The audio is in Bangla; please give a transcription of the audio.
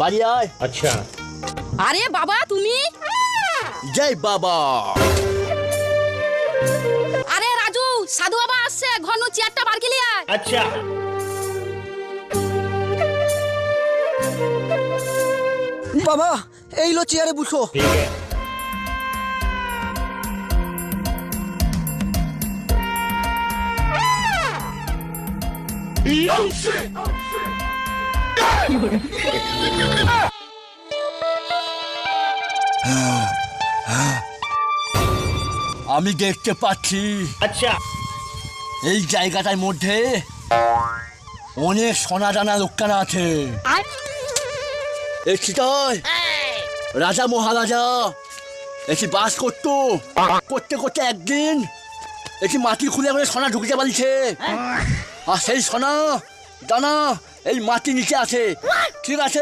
বাড়ি আয়। अच्छा। আরে বাবা তুমি? জয় বাবা। আরে রাজু, সাধু বাবা আসছে, ঘনু চেয়ারটা বার গেলি আয়। अच्छा। বাবা এই লো চেয়ারে বসো। ठीक है। আমি দেখতে পাচ্ছি अच्छा। এই জায়গাটার মধ্যে অনেক সোনা দানা লোকটানা আছে। এই চিতায় রাজা মহারাজা এটি বাস করতো, করতে করতে একদিন এটি মাটি খুলে করে সোনা ঢুকিতে পারিছে। আর সেই সোনা দানা এই মাটি নিচে আছে। ঠিক আছে।